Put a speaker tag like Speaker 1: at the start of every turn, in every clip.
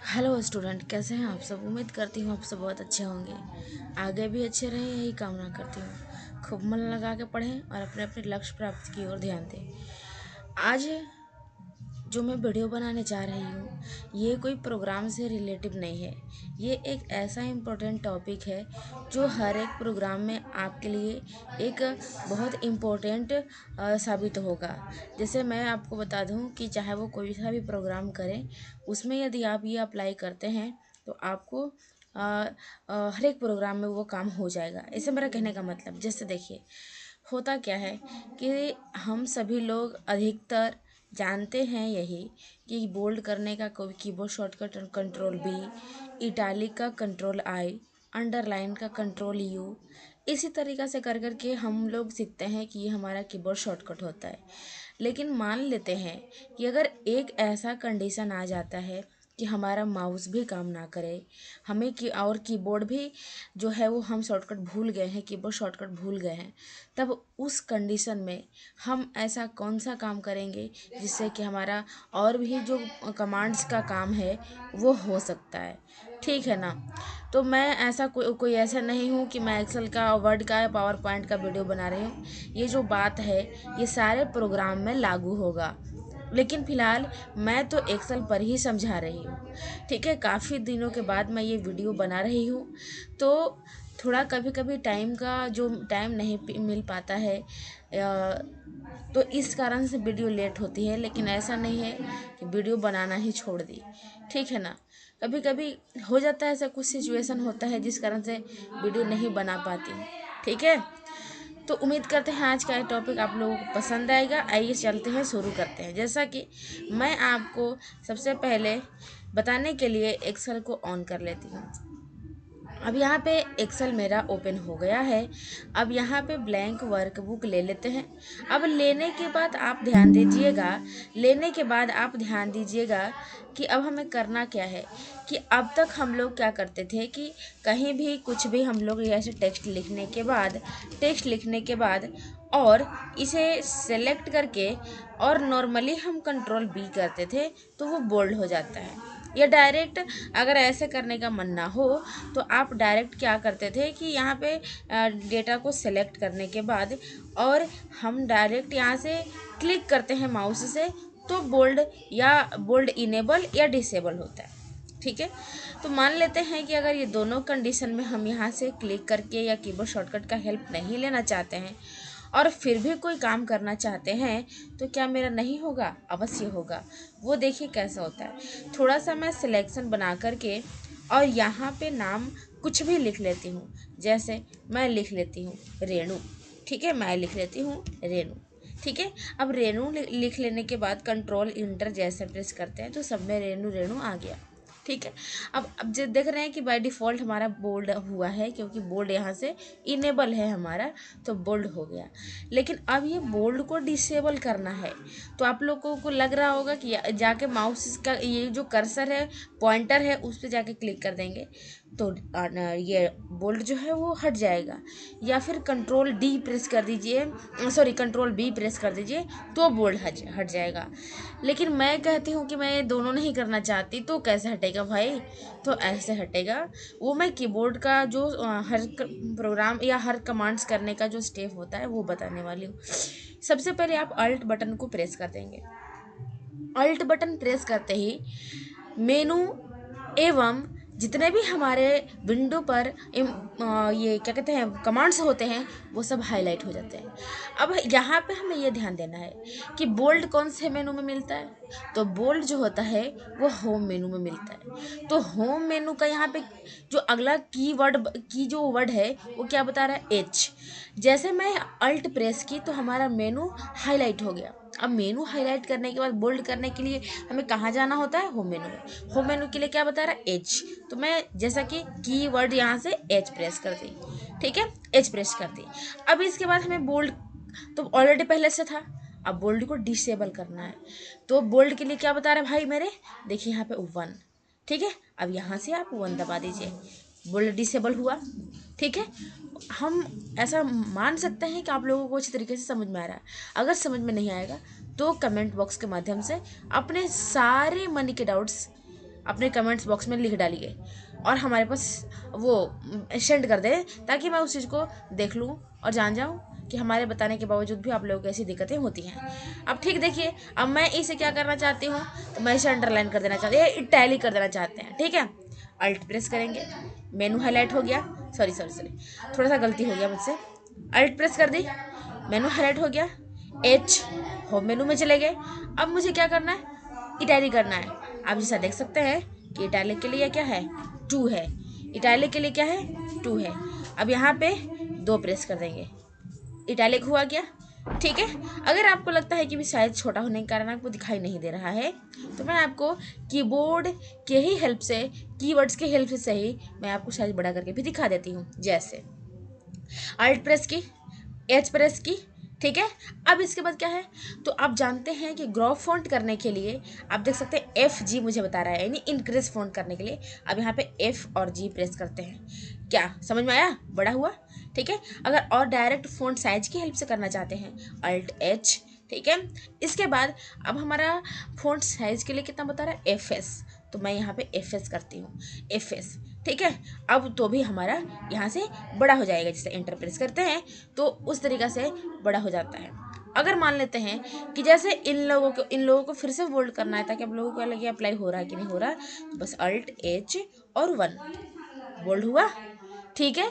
Speaker 1: Hello student, कैसे हैं आप सब। उम्मीद करती हूँ आप सब बहुत अच्छे होंगे, आगे भी अच्छे रहें, यही कामना करती हूँ। खूब मन लगा के पढ़ें और अपने अपने लक्ष्य प्राप्ति की ओर ध्यान दें। आज जो मैं वीडियो बनाने जा रही हूँ, ये कोई प्रोग्राम से रिलेटिव नहीं है। ये एक ऐसा इम्पोर्टेंट टॉपिक है जो हर एक प्रोग्राम में आपके लिए एक बहुत इम्पोर्टेंट साबित होगा। जैसे मैं आपको बता दूँ कि चाहे वो कोई सा भी प्रोग्राम करें, उसमें यदि आप ये अप्लाई करते हैं तो आपको हर एक प्रोग्राम में वो काम हो जाएगा। ऐसे मेरा कहने का मतलब, जैसे देखिए होता क्या है कि हम सभी लोग अधिकतर जानते हैं यही कि बोल्ड करने का कोई keyboard shortcut control B, italic का कंट्रोल आई, अंडरलाइन का कंट्रोल यू, इसी तरीक़ा से कर कर के हम लोग सीखते हैं कि ये हमारा कीबोर्ड शॉर्टकट होता है। लेकिन मान लेते हैं कि अगर एक ऐसा कंडीशन आ जाता है कि हमारा माउस भी काम ना करे, हमें की और कीबोर्ड भी जो है वो हम शॉर्टकट भूल गए हैं, कीबोर्ड शॉर्टकट भूल गए हैं, तब उस कंडीशन में हम ऐसा कौन सा काम करेंगे जिससे कि हमारा और भी जो कमांड्स का काम है वो हो सकता है। ठीक है ना। तो मैं ऐसा कोई ऐसा नहीं हूँ कि मैं एक्सेल का, वर्ड का या पावर पॉइंट का वीडियो बना रही हूँ। ये जो बात है ये सारे प्रोग्राम में लागू होगा, लेकिन फ़िलहाल मैं तो एक्सेल पर ही समझा रही हूँ। ठीक है, काफ़ी दिनों के बाद मैं ये वीडियो बना रही हूँ, तो थोड़ा कभी कभी टाइम का जो टाइम नहीं मिल पाता है, तो इस कारण से वीडियो लेट होती है। लेकिन ऐसा नहीं है कि वीडियो बनाना ही छोड़ दी। ठीक है ना। कभी कभी हो जाता है, ऐसा कुछ सिचुएशन होता है जिस कारण से वीडियो नहीं बना पाती हूँ। ठीक है। तो उम्मीद करते हैं आज का ये टॉपिक आप लोगों को पसंद आएगा। आइए चलते हैं, शुरू करते हैं। जैसा कि मैं आपको सबसे पहले बताने के लिए एक्सेल को ऑन कर लेती हूँ। अब यहाँ पे एक्सेल मेरा ओपन हो गया है। अब यहाँ पे ब्लैंक वर्कबुक ले लेते हैं। अब लेने के बाद आप ध्यान दीजिएगा कि अब हमें करना क्या है। कि अब तक हम लोग क्या करते थे कि कहीं भी कुछ भी हम लोग ऐसे टेक्स्ट लिखने के बाद और इसे सेलेक्ट करके और नॉर्मली हम कंट्रोल बी करते थे तो वो बोल्ड हो जाता है। या डायरेक्ट अगर ऐसे करने का मन ना हो तो आप डायरेक्ट क्या करते थे कि यहाँ पे डेटा को सेलेक्ट करने के बाद और हम डायरेक्ट यहाँ से क्लिक करते हैं माउस से, तो बोल्ड इनेबल या डिसेबल होता है। ठीक है। तो मान लेते हैं कि अगर ये दोनों कंडीशन में हम यहाँ से क्लिक करके या कीबोर्ड शॉर्टकट का हेल्प नहीं लेना चाहते हैं और फिर भी कोई काम करना चाहते हैं, तो क्या मेरा नहीं होगा? अवश्य होगा। वो देखिए कैसा होता है। थोड़ा सा मैं सिलेक्शन बना करके और यहाँ पे नाम कुछ भी लिख लेती हूँ। जैसे मैं लिख लेती हूँ रेणु। ठीक है, मैं लिख लेती हूँ रेणु। ठीक है। अब रेणु लिख लेने के बाद कंट्रोल इंटर जैसे प्रेस करते हैं तो सब में रेणु रेणु आ गया। ठीक है। अब जो देख रहे हैं कि बाय डिफ़ॉल्ट हमारा बोल्ड हुआ है, क्योंकि बोल्ड यहाँ से इनेबल है हमारा, तो बोल्ड हो गया। लेकिन अब ये बोल्ड को डिसेबल करना है, तो आप लोगों को लग रहा होगा कि जाके माउस का ये जो कर्सर है, पॉइंटर है, उस पर जाके क्लिक कर देंगे तो ये बोल्ड जो है वो हट जाएगा। या फिर कंट्रोल डी प्रेस कर दीजिए, सॉरी कंट्रोल बी प्रेस कर दीजिए तो बोल्ड हट जाएगा। लेकिन मैं कहती हूँ कि मैं दोनों नहीं करना चाहती, तो कैसे हटेगा भाई? तो ऐसे हटेगा। वो मैं कीबोर्ड का जो हर प्रोग्राम या हर कमांड्स करने का जो स्टेप होता है वो बताने वाली हूँ। सबसे पहले आप अल्ट बटन को प्रेस कर देंगे। अल्ट बटन प्रेस करते ही मेनू एवं जितने भी हमारे विंडो पर ये क्या कहते हैं कमांड्स होते हैं वो सब हाईलाइट हो जाते हैं। अब यहाँ पे हमें ये ध्यान देना है कि बोल्ड कौन से मेनू में मिलता है। तो बोल्ड जो होता है वो होम मेनू में मिलता है। तो होम मेनू का यहाँ पे जो अगला की जो वर्ड है वो क्या बता रहा है? एच। जैसे मैं अल्ट प्रेस की तो हमारा मेनू हाईलाइट हो गया। अब मेनू हाईलाइट करने के बाद बोल्ड करने के लिए हमें कहाँ जाना होता है? होम मेनू में। होम मेनू के लिए क्या बता रहा है? एच। तो मैं जैसा कि कीवर्ड यहाँ से एच प्रेस कर दी। ठीक है, एच प्रेस कर दी। अब इसके बाद हमें बोल्ड तो ऑलरेडी पहले से था, अब बोल्ड को डिसेबल करना है। तो बोल्ड के लिए क्या बता रहा है भाई मेरे? देखिए यहाँ पे 1। ठीक है। अब यहाँ से आप 1 दबा दीजिए, बोल्ड डिसेबल हुआ। ठीक है। हम ऐसा मान सकते हैं कि आप लोगों को अच्छी तरीके से समझ में आ रहा है। अगर समझ में नहीं आएगा तो कमेंट बॉक्स के माध्यम से अपने सारे मनी के डाउट्स अपने कमेंट्स बॉक्स में लिख डालिए और हमारे पास वो सेंड कर दें, ताकि मैं उस चीज़ को देख लूँ और जान जाऊँ कि हमारे बताने के बावजूद भी आप लोगों को ऐसी दिक्कतें होती हैं। अब ठीक देखिए, अब मैं इसे क्या करना चाहती हूँ, तो मैं इसे अंडरलाइन कर देना चाहती हूँ, इटैलिक कर देना चाहते हैं, ठीक है। अल्ट प्रेस करेंगे, मेनू हाईलाइट हो गया, सॉरी थोड़ा सा गलती हो गया मुझसे। अल्ट प्रेस कर दी, मेनू हाईलाइट हो गया, एच होम मेनू में चले गए। अब मुझे क्या करना है, इटैलिक करना है। आप जैसा देख सकते हैं कि इटैलिक के लिए क्या है, 2 है, इटैलिक के लिए क्या है, 2 है। अब यहाँ पे 2 प्रेस कर देंगे, इटैलिक हुआ क्या, ठीक है। अगर आपको लगता है कि भी साइज छोटा होने के कारण आपको दिखाई नहीं दे रहा है, तो मैं आपको कीबोर्ड के ही हेल्प से, कीवर्ड्स के हेल्प से ही मैं आपको साइज बड़ा करके भी दिखा देती हूँ। जैसे अल्ट प्रेस की, एच प्रेस की, ठीक है। अब इसके बाद क्या है, तो आप जानते हैं कि ग्रो फॉन्ट करने के लिए आप देख सकते हैं एफ जी मुझे बता रहा है, यानी इंक्रीज फॉन्ट करने के लिए अब यहाँ पे एफ और जी प्रेस करते हैं। क्या समझ में आया, बड़ा हुआ, ठीक है। अगर और डायरेक्ट फॉन्ट साइज की हेल्प से करना चाहते हैं, अल्ट एच, ठीक है। इसके बाद अब हमारा फॉन्ट साइज के लिए कितना बता रहा है, एफ एस, तो मैं यहाँ पे एफ एस करती हूँ, एफ एस, ठीक है। अब तो भी हमारा यहाँ से बड़ा हो जाएगा, जैसे एंटर प्रेस करते हैं तो उस तरीक़ा से बड़ा हो जाता है। अगर मान लेते हैं कि जैसे इन लोगों को फिर से बोल्ड करना है, ताकि आप लोगों को लगे अप्लाई हो रहा है कि नहीं हो रहा, तो बस अल्ट एच और 1 बोल्ड हुआ, ठीक है।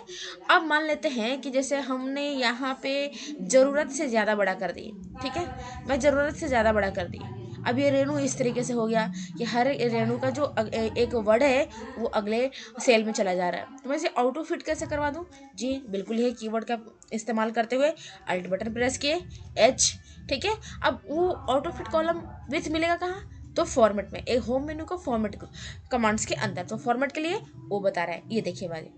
Speaker 1: अब मान लेते हैं कि जैसे हमने यहाँ पे ज़रूरत से ज़्यादा बड़ा कर दी, ठीक है, मैं ज़रूरत से ज़्यादा बड़ा कर दी। अब ये रेणु इस तरीके से हो गया कि हर रेणु का जो एक वर्ड है वो अगले सेल में चला जा रहा है। तो मैं इसे ऑटो फिट कैसे करवा दूँ, जी बिल्कुल यही कीवर्ड का इस्तेमाल करते हुए अल्ट बटन प्रेस किए, एच, ठीक है। अब वो ऑटो फिट कॉलम विथ मिलेगा कहाँ, तो फॉर्मेट में, एक होम मेनू को फॉर्मेट कमांड्स के अंदर, तो फॉर्मेट के लिए ओ बता रहा है, ये देखिए बाजी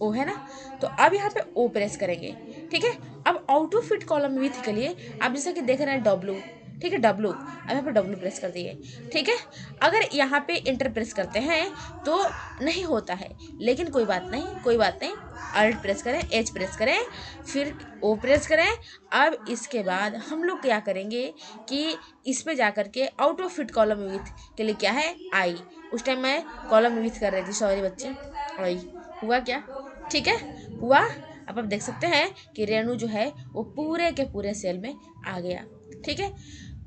Speaker 1: ओ है ना। तो अब यहाँ पे ओ प्रेस करेंगे, ठीक है। अब ऑटो फिट कॉलम विथ के लिए आप जैसा कि देख रहे हैं डब्लू, ठीक है, डब्लू, अब यहाँ पे डब्लू प्रेस कर दिए, ठीक है। अगर यहाँ पे इंटर प्रेस करते हैं तो नहीं होता है, लेकिन कोई बात नहीं, कोई बात नहीं, अल्ट प्रेस करें, एच प्रेस करें, फिर ओ प्रेस करें। अब इसके बाद हम लोग क्या करेंगे कि इस पे जा करके out of fit column with के लिए क्या है, आई, उस टाइम मैं कॉलम विथ कर रही थी, सॉरी बच्चे, आई हुआ क्या, ठीक है, हुआ। अब आप देख सकते हैं कि रेणु जो है वो पूरे के पूरे सेल में आ गया, ठीक है।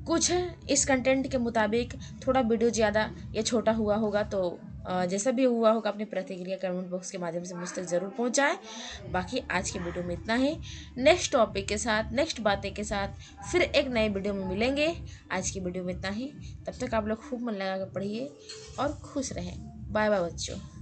Speaker 1: कुछ इस कंटेंट के मुताबिक थोड़ा वीडियो ज़्यादा या छोटा हुआ होगा, तो जैसा भी हुआ होगा अपनी प्रतिक्रिया कमेंट बॉक्स के माध्यम से मुझ तक ज़रूर पहुंचाएं। बाकी आज की वीडियो में इतना ही, नेक्स्ट टॉपिक के साथ, नेक्स्ट बातें के साथ फिर एक नए वीडियो में मिलेंगे। आज की वीडियो में इतना ही, तब तक आप लोग खूब मन लगा कर पढ़िए और खुश रहें। बाय बाय बच्चों।